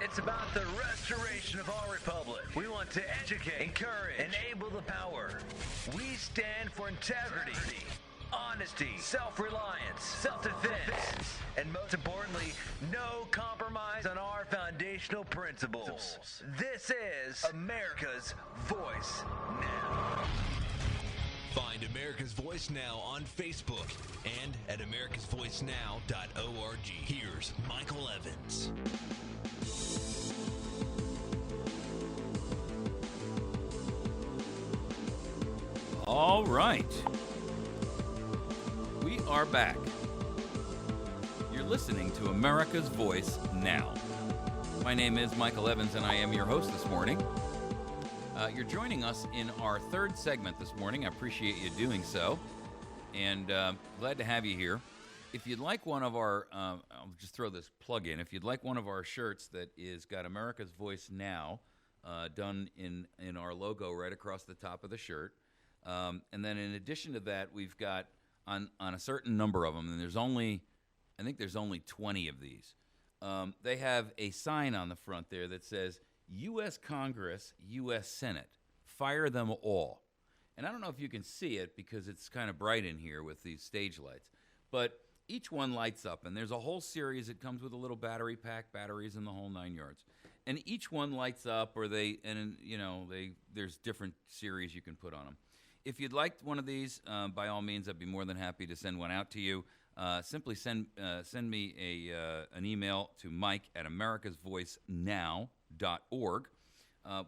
It's about the restoration of our republic. We want to educate, encourage, enable the power. We stand for integrity, honesty, self-reliance, self-defense, and most importantly, no compromise on our foundational principles. This is America's Voice Now. Find America's Voice Now on Facebook and at americasvoicenow.org. Here's Michael Evans. All right. We are back. You're listening to America's Voice Now. My name is Michael Evans, and I am your host this morning. You're joining us in our third segment this morning. I appreciate you doing so, and glad to have you here. If you'd like one of our, I'll just throw this plug in. If you'd like one of our shirts that is got America's Voice Now done in our logo right across the top of the shirt, and then in addition to that, we've got on a certain number of them, and I think there's only 20 of these. They have a sign on the front there that says, U.S. Congress, U.S. Senate, fire them all. And I don't know if you can see it because it's kind of bright in here with these stage lights, but each one lights up, and there's a whole series. It comes with a little battery pack, batteries in the whole 9 yards. And each one lights up, there's different series you can put on them. If you'd like one of these, by all means, I'd be more than happy to send one out to you. Simply send me an email to mike@americasvoicenow.org.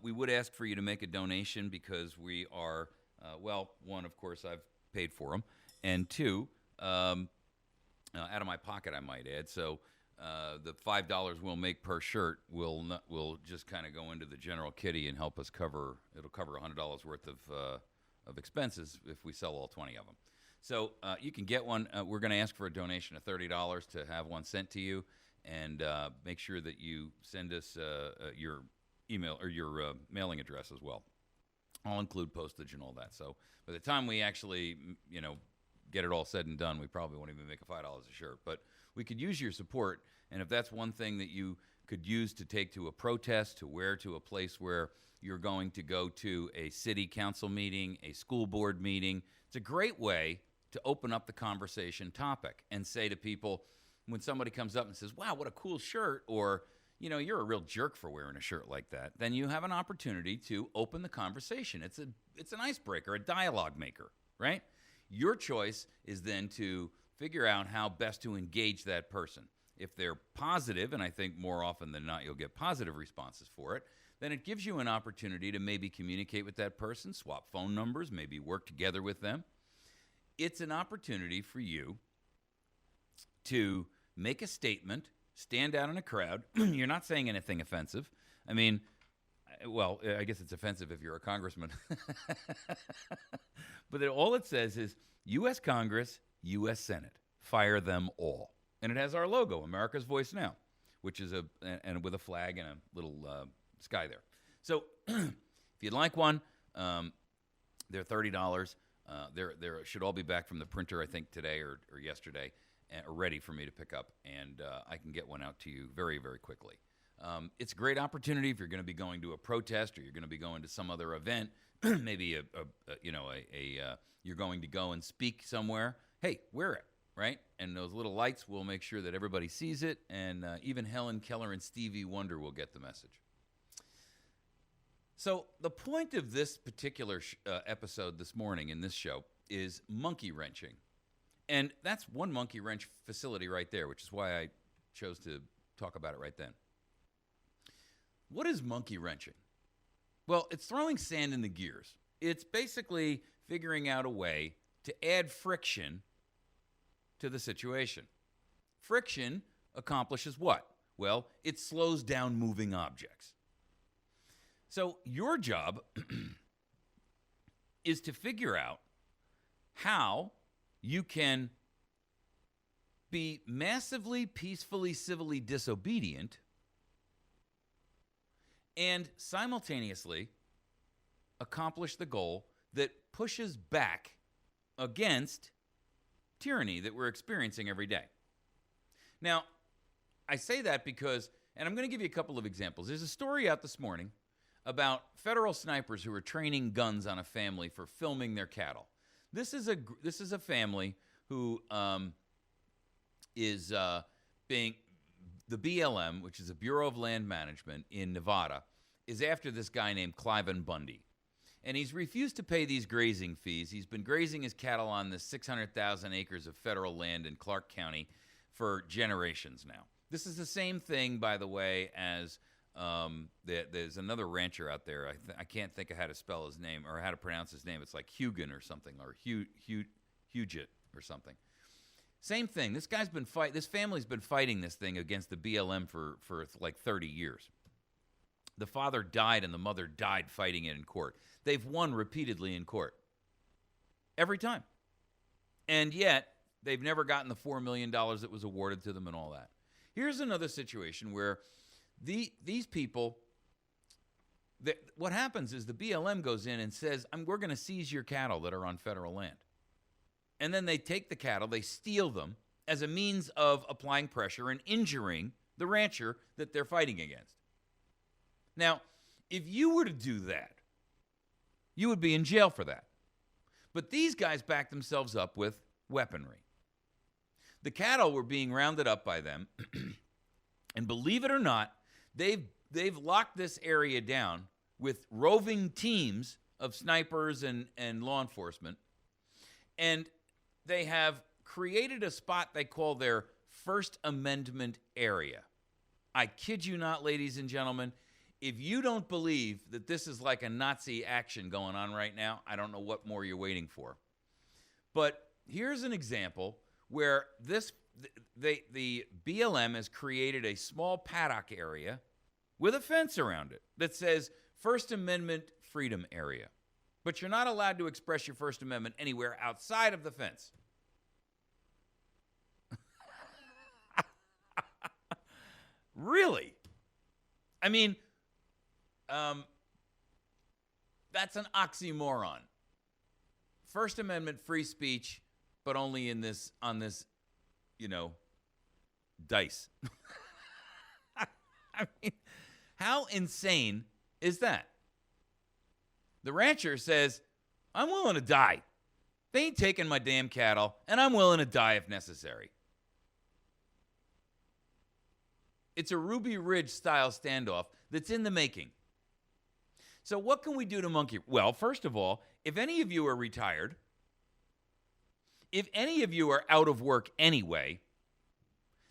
We would ask for you to make a donation because we are, one, of course, I've paid for them, and two, out of my pocket, I might add. So the $5 we'll make per shirt will just kind of go into the general kitty and help us cover. It'll cover $100 worth of expenses if we sell all 20 of them. So you can get one. We're going to ask for a donation of $30 to have one sent to you, and make sure that you send us your email or your mailing address as well. I'll include postage and all that. So by the time we actually, get it all said and done, we probably won't even make a $5 a shirt. But we could use your support, and if that's one thing that you could use to take to a protest, to wear to a place where you're going to go to a city council meeting, a school board meeting, it's a great way to open up the conversation topic and say to people, when somebody comes up and says, wow, what a cool shirt, or, you're a real jerk for wearing a shirt like that, then you have an opportunity to open the conversation. It's an icebreaker, a dialogue maker, right? Your choice is then to figure out how best to engage that person. If they're positive, and I think more often than not you'll get positive responses for it, then it gives you an opportunity to maybe communicate with that person, swap phone numbers, maybe work together with them. It's an opportunity for you to make a statement, stand out in a crowd. You're not saying anything offensive. I mean, I guess it's offensive if you're a congressman. But all it says is U.S. Congress, U.S. Senate, fire them all. And it has our logo, America's Voice Now, which is and with a flag and a little sky there. So if you'd like one, they're $30. They should all be back from the printer, I think, today or yesterday, ready for me to pick up, and I can get one out to you very, very quickly. It's a great opportunity if you're going to be going to a protest or you're going to be going to some other event, maybe you're going to go and speak somewhere. Hey, wear it, right? And those little lights will make sure that everybody sees it, and even Helen Keller and Stevie Wonder will get the message. So the point of this particular episode this morning in this show is monkey wrenching. And that's one monkey wrench facility right there, which is why I chose to talk about it right then. What is monkey wrenching? Well, it's throwing sand in the gears. It's basically figuring out a way to add friction to the situation. Friction accomplishes what? Well, it slows down moving objects. So your job is to figure out how you can be massively, peacefully, civilly disobedient and simultaneously accomplish the goal that pushes back against tyranny that we're experiencing every day. Now, I say that because And I'm going to give you a couple of examples. There's a story out this morning about federal snipers who are training guns on a family for filming their cattle. This is a family who is being the BLM, which is the Bureau of Land Management in Nevada, is after this guy named Cliven Bundy. And he's refused to pay these grazing fees. He's been grazing his cattle on this 600,000 acres of federal land in Clark County for generations now. This is the same thing, by the way, as there's another rancher out there. I can't think of how to spell his name or how to pronounce his name. It's like Hugan or something, or Huget or something. Same thing. This family's been fighting this thing against the BLM for like 30 years. The father died and the mother died fighting it in court. They've won repeatedly in court. Every time. And yet, they've never gotten the $4 million that was awarded to them and all that. Here's another situation where these people, what happens is the BLM goes in and says, we're going to seize your cattle that are on federal land. And then they take the cattle, they steal them as a means of applying pressure and injuring the rancher that they're fighting against. Now, if you were to do that, you would be in jail for that. But these guys backed themselves up with weaponry. The cattle were being rounded up by them, and believe it or not, they've locked this area down with roving teams of snipers and law enforcement, and they have created a spot they call their First Amendment area. I kid you not, ladies and gentlemen. If you don't believe that this is like a Nazi action going on right now, I don't know what more you're waiting for. But here's an example where the BLM has created a small paddock area with a fence around it that says First Amendment Freedom Area. But you're not allowed to express your First Amendment anywhere outside of the fence. Really? I mean, that's an oxymoron. First Amendment free speech, but only on this, dice. I mean, how insane is that? The rancher says, I'm willing to die. They ain't taking my damn cattle, and I'm willing to die if necessary. It's a Ruby Ridge style standoff that's in the making. So what can we do to monkey? Well, first of all, if any of you are retired, if any of you are out of work anyway,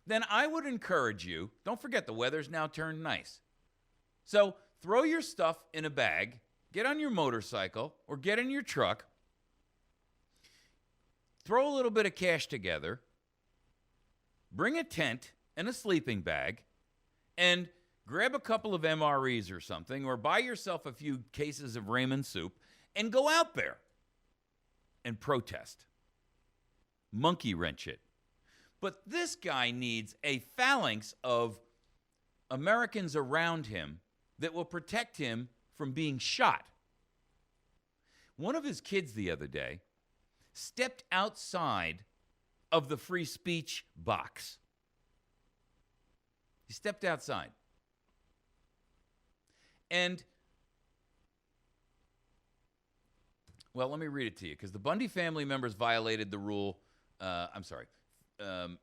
then I would encourage you, don't forget the weather's now turned nice. So throw your stuff in a bag, get on your motorcycle or get in your truck, throw a little bit of cash together, bring a tent and a sleeping bag, and grab a couple of MREs or something, or buy yourself a few cases of ramen soup, and go out there and protest. Monkey wrench it. But this guy needs a phalanx of Americans around him that will protect him from being shot. One of his kids the other day stepped outside of the free speech box. He stepped outside. And, well, let me read it to you, because the Bundy family members violated the rule. The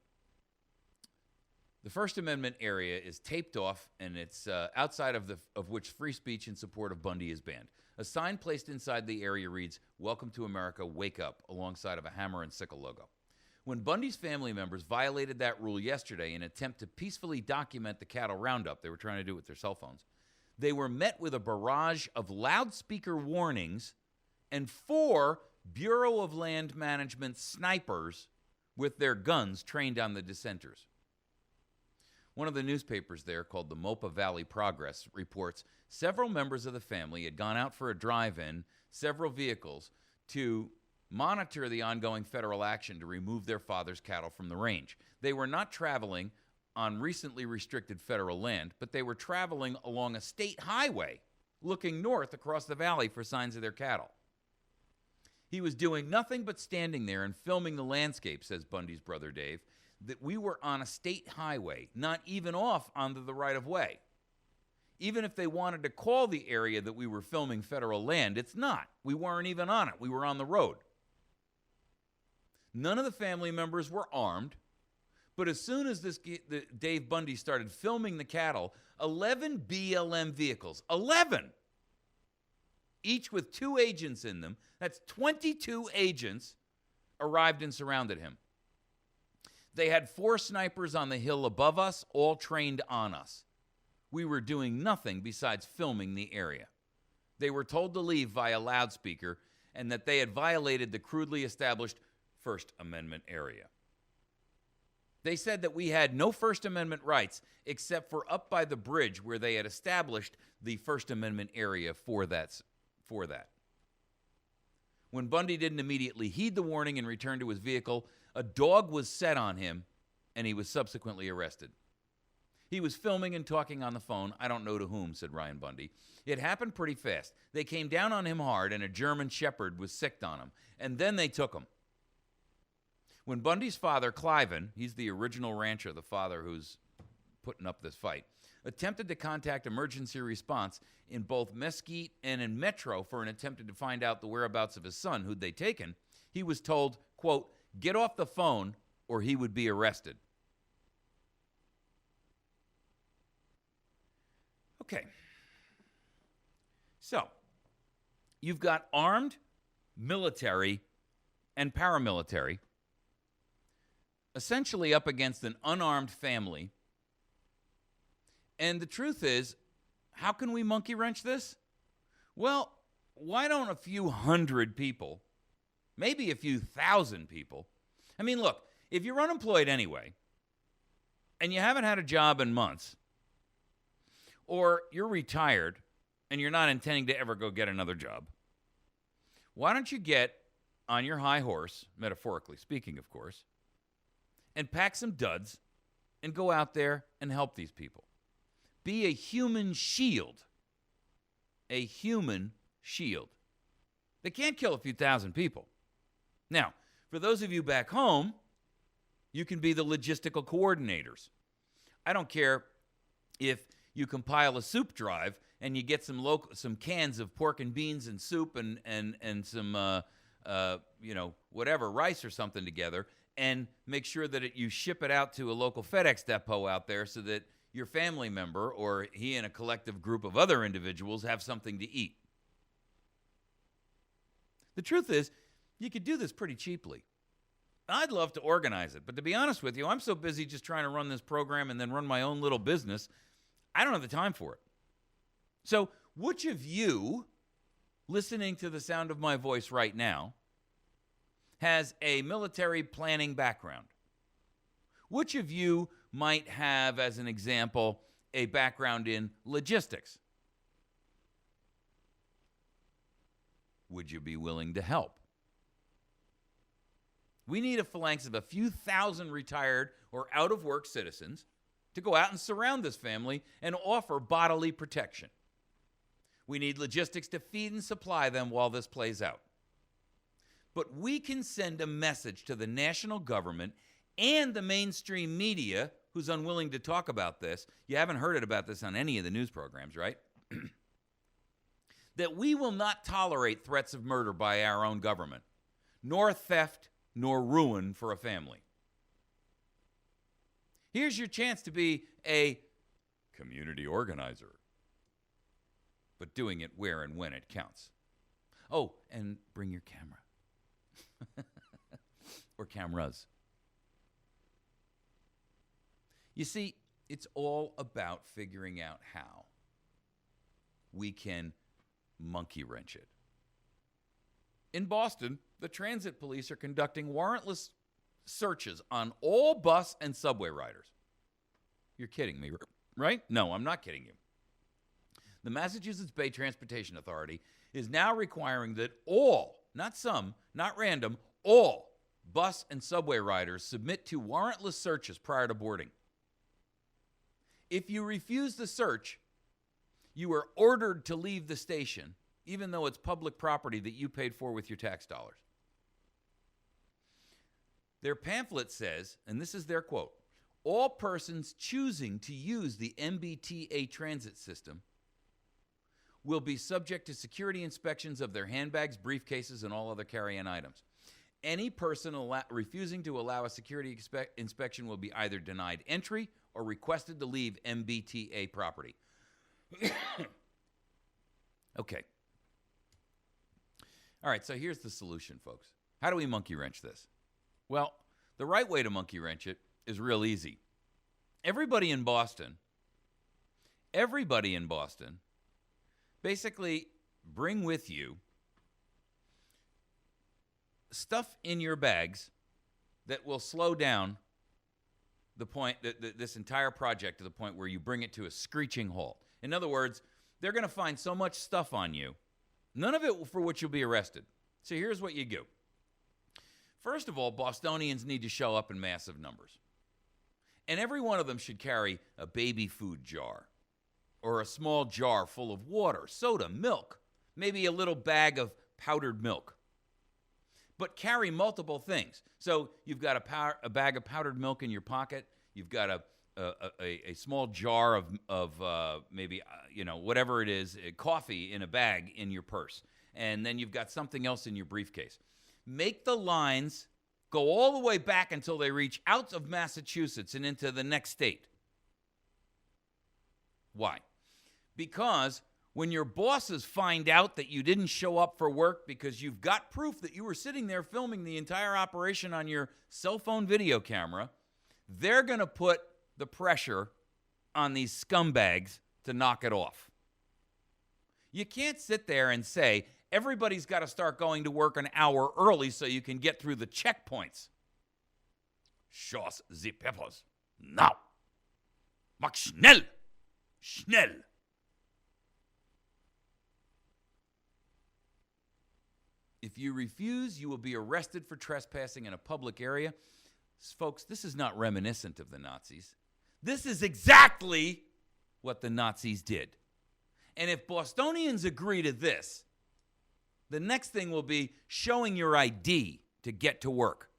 First Amendment area is taped off, and it's outside of which free speech in support of Bundy is banned. A sign placed inside the area reads, "Welcome to America, wake up," alongside of a hammer and sickle logo. When Bundy's family members violated that rule yesterday in an attempt to peacefully document the cattle roundup, they were trying to do it with their cell phones, they were met with a barrage of loudspeaker warnings and 4 Bureau of Land Management snipers with their guns trained on the dissenters. One of the newspapers there, called the Mopa Valley Progress, reports several members of the family had gone out for a drive-in, several vehicles, to monitor the ongoing federal action to remove their father's cattle from the range. They were not traveling on recently restricted federal land, but they were traveling along a state highway, looking north across the valley for signs of their cattle. He was doing nothing but standing there and filming the landscape, says Bundy's brother Dave. that we were on a state highway, not even off onto the right-of-way. Even if they wanted to call the area that we were filming federal land, it's not. We weren't even on it. We were on the road. None of the family members were armed, but as soon as Dave Bundy started filming the cattle, 11 BLM vehicles, 11, each with 2 agents in them, that's 22 agents, arrived and surrounded him. They had 4 snipers on the hill above us, all trained on us. We were doing nothing besides filming the area. They were told to leave via loudspeaker and that they had violated the crudely established First Amendment area. They said that we had no First Amendment rights except for up by the bridge where they had established the First Amendment area for that. When Bundy didn't immediately heed the warning and return to his vehicle, a dog was set on him and he was subsequently arrested. He was filming and talking on the phone. I don't know to whom, said Ryan Bundy. It happened pretty fast. They came down on him hard, and a German Shepherd was sicked on him. And then they took him. When Bundy's father, Cliven, he's the original rancher, the father who's putting up this fight, attempted to contact emergency response in both Mesquite and in Metro for an attempt to find out the whereabouts of his son, who'd they taken, he was told, quote, "Get off the phone or he would be arrested." Okay, so you've got armed, military, and paramilitary essentially up against an unarmed family. And the truth is, how can we monkey wrench this? Well, why don't a few hundred people, maybe a few thousand people? I mean, look, if you're unemployed anyway, and you haven't had a job in months, or you're retired and you're not intending to ever go get another job, why don't you get on your high horse, metaphorically speaking, of course, and pack some duds and go out there and help these people? Be a human shield. A human shield. They can't kill a few thousand people. Now, for those of you back home, you can be the logistical coordinators. I don't care if you compile a soup drive and you get some cans of pork and beans and soup and some whatever, rice or something together, and make sure that you ship it out to a local FedEx depot out there so that your family member or he and a collective group of other individuals have something to eat. The truth is, you could do this pretty cheaply. I'd love to organize it, but to be honest with you, I'm so busy just trying to run this program and then run my own little business, I don't have the time for it. So, which of you, listening to the sound of my voice right now, has a military planning background? Which of you might have, as an example, a background in logistics? Would you be willing to help? We need a phalanx of a few thousand retired or out-of-work citizens to go out and surround this family and offer bodily protection. We need logistics to feed and supply them while this plays out. But we can send a message to the national government and the mainstream media, who's unwilling to talk about this. You haven't heard about this on any of the news programs, right? That we will not tolerate threats of murder by our own government, nor theft, nor ruin for a family. Here's your chance to be a community organizer, but doing it where and when it counts. Oh, and bring your camera. Or cameras. You see, it's all about figuring out how we can monkey wrench it. In Boston, the transit police are conducting warrantless searches on all bus and subway riders. You're kidding me, right? No, I'm not kidding you. The Massachusetts Bay Transportation Authority is now requiring that all, not some, not random, all bus and subway riders submit to warrantless searches prior to boarding. If you refuse the search, you are ordered to leave the station, even though it's public property that you paid for with your tax dollars. Their pamphlet says, and this is their quote, all persons choosing to use the MBTA transit system will be subject to security inspections of their handbags, briefcases, and all other carry-on items. Any person refusing to allow a security inspection will be either denied entry or requested to leave MBTA property. Okay. All right, so here's the solution, folks. How do we monkey wrench this? Well, the right way to monkey wrench it is real easy. Everybody in Boston, basically bring with you stuff in your bags that will slow down the point, this entire project to the point where you bring it to a screeching halt. In other words, they're going to find so much stuff on you, none of it for which you'll be arrested. So here's what you do. First of all, Bostonians need to show up in massive numbers. And every one of them should carry a baby food jar or a small jar full of water, soda, milk, maybe a little bag of powdered milk. But carry multiple things. So you've got a bag of powdered milk in your pocket. You've got a small jar of maybe, whatever it is, coffee in a bag in your purse. And then you've got something else in your briefcase. Make the lines go all the way back until they reach out of Massachusetts and into the next state. Why? Because when your bosses find out that you didn't show up for work because you've got proof that you were sitting there filming the entire operation on your cell phone video camera, they're going to put the pressure on these scumbags to knock it off. You can't sit there and say, everybody's got to start going to work an hour early so you can get through the checkpoints. Schoss the peppers. Now. Mach schnell. Schnell. If you refuse, you will be arrested for trespassing in a public area. Folks, this is not reminiscent of the Nazis. This is exactly what the Nazis did. And if Bostonians agree to this, the next thing will be showing your ID to get to work.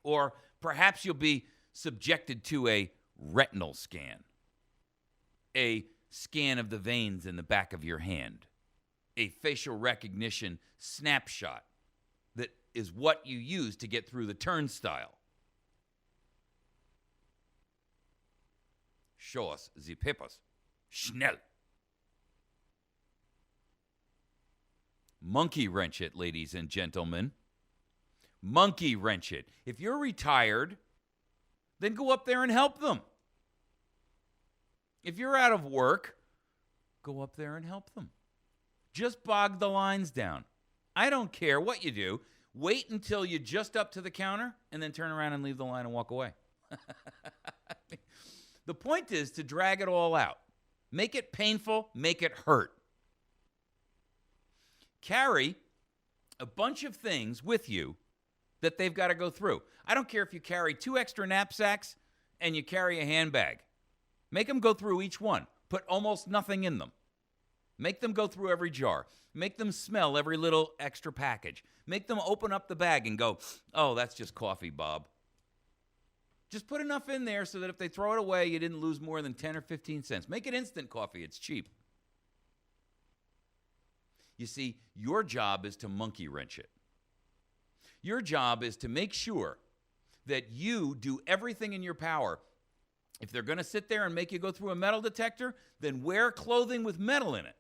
Or perhaps you'll be subjected to a retinal scan, a scan of the veins in the back of your hand, a facial recognition snapshot that is what you use to get through the turnstile. Show us the papers. Schnell. Monkey wrench it, ladies and gentlemen. Monkey wrench it. If you're retired, then go up there and help them. If you're out of work, go up there and help them. Just bog the lines down. I don't care what you do. Wait until you're just up to the counter and then turn around and leave the line and walk away. The point is to drag it all out. Make it painful, make it hurt. Carry a bunch of things with you that they've got to go through. I don't care if you carry 2 extra knapsacks and you carry a handbag. Make them go through each one. Put almost nothing in them. Make them go through every jar. Make them smell every little extra package. Make them open up the bag and go, oh, that's just coffee, Bob. Just put enough in there so that if they throw it away, you didn't lose more than 10 or 15 cents. Make it instant coffee. It's cheap. You see, your job is to monkey wrench it. Your job is to make sure that you do everything in your power. If they're going to sit there and make you go through a metal detector, then wear clothing with metal in it.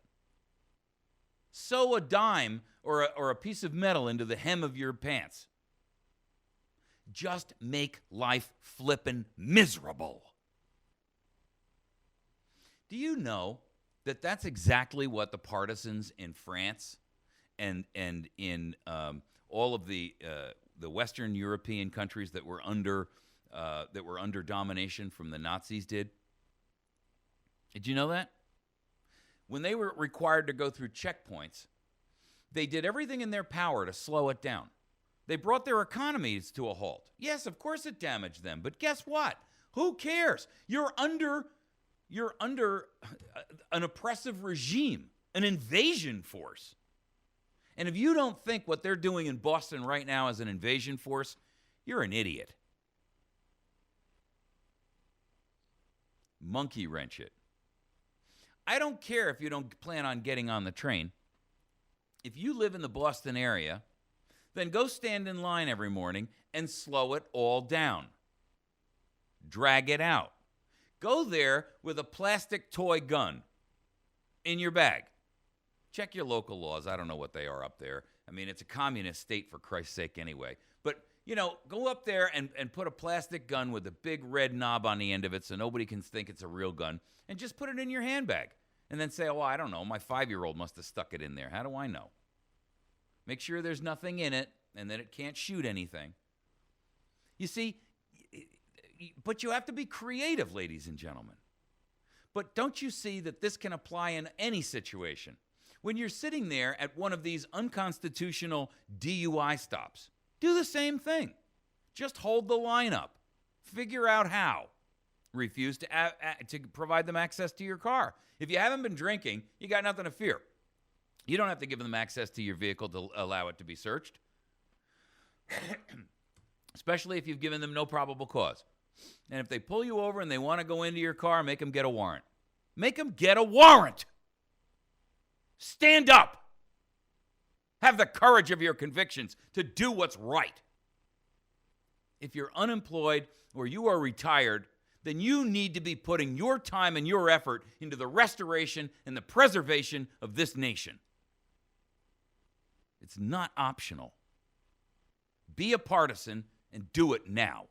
Sew a dime or a piece of metal into the hem of your pants. Just make life flippin' miserable. Do you know that that's exactly what the partisans in France and in all of the Western European countries that were under domination from the Nazis did? Did you know that? When they were required to go through checkpoints, they did everything in their power to slow it down. They brought their economies to a halt. Yes, of course it damaged them, but guess what? Who cares? You're under an oppressive regime, an invasion force. And if you don't think what they're doing in Boston right now is an invasion force, you're an idiot. Monkey wrench it. I don't care if you don't plan on getting on the train. If you live in the Boston area, then go stand in line every morning and slow it all down. Drag it out. Go there with a plastic toy gun in your bag. Check your local laws. I don't know what they are up there. I mean, it's a communist state, for Christ's sake, anyway. But, go up there and put a plastic gun with a big red knob on the end of it so nobody can think it's a real gun, and just put it in your handbag. And then say, I don't know, my 5-year-old must have stuck it in there. How do I know? Make sure there's nothing in it and that it can't shoot anything. You see, but you have to be creative, ladies and gentlemen. But don't you see that this can apply in any situation? When you're sitting there at one of these unconstitutional DUI stops, do the same thing. Just hold the line up. Figure out how. Refuse to provide them access to your car. If you haven't been drinking, you got nothing to fear. You don't have to give them access to your vehicle to allow it to be searched. Especially if you've given them no probable cause. And if they pull you over and they want to go into your car, make them get a warrant. Make them get a warrant. Stand up. Have the courage of your convictions to do what's right. If you're unemployed or you are retired, then you need to be putting your time and your effort into the restoration and the preservation of this nation. It's not optional. Be a partisan and do it now.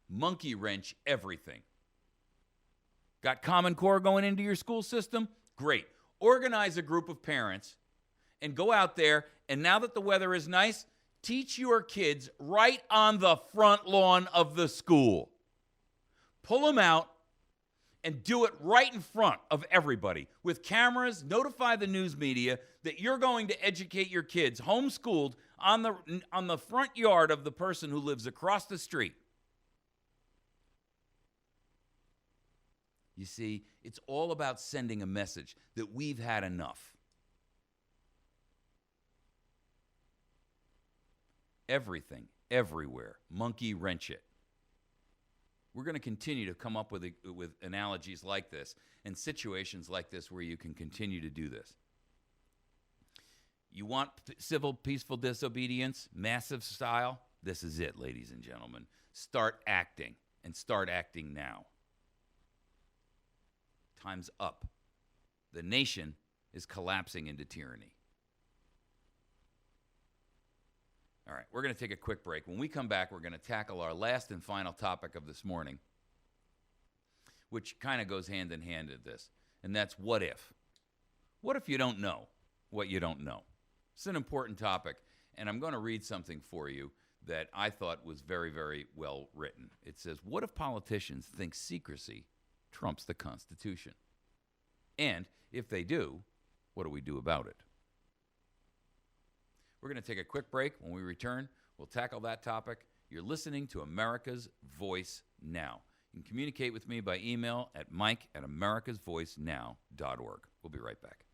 Monkey wrench everything. Got Common Core going into your school system? Great. Organize a group of parents and go out there, and now that the weather is nice, teach your kids right on the front lawn of the school. Pull them out and do it right in front of everybody. With cameras, notify the news media that you're going to educate your kids, homeschooled, on the front yard of the person who lives across the street. You see, it's all about sending a message that we've had enough. Everything, everywhere, monkey wrench it. We're going to continue to come up with analogies like this and situations like this where you can continue to do this. You want civil, peaceful disobedience, massive style? This is it, ladies and gentlemen. Start acting, and start acting now. Time's up. The nation is collapsing into tyranny. All right, we're going to take a quick break. When we come back, we're going to tackle our last and final topic of this morning, which kind of goes hand in hand with this, and that's what if. What if you don't know what you don't know? It's an important topic, and I'm going to read something for you that I thought was very, very well written. It says, what if politicians think secrecy trumps the Constitution? And if they do, what do we do about it? We're going to take a quick break. When we return, we'll tackle that topic. You're listening to America's Voice Now. You can communicate with me by email at mike@americasvoicenow.org. We'll be right back.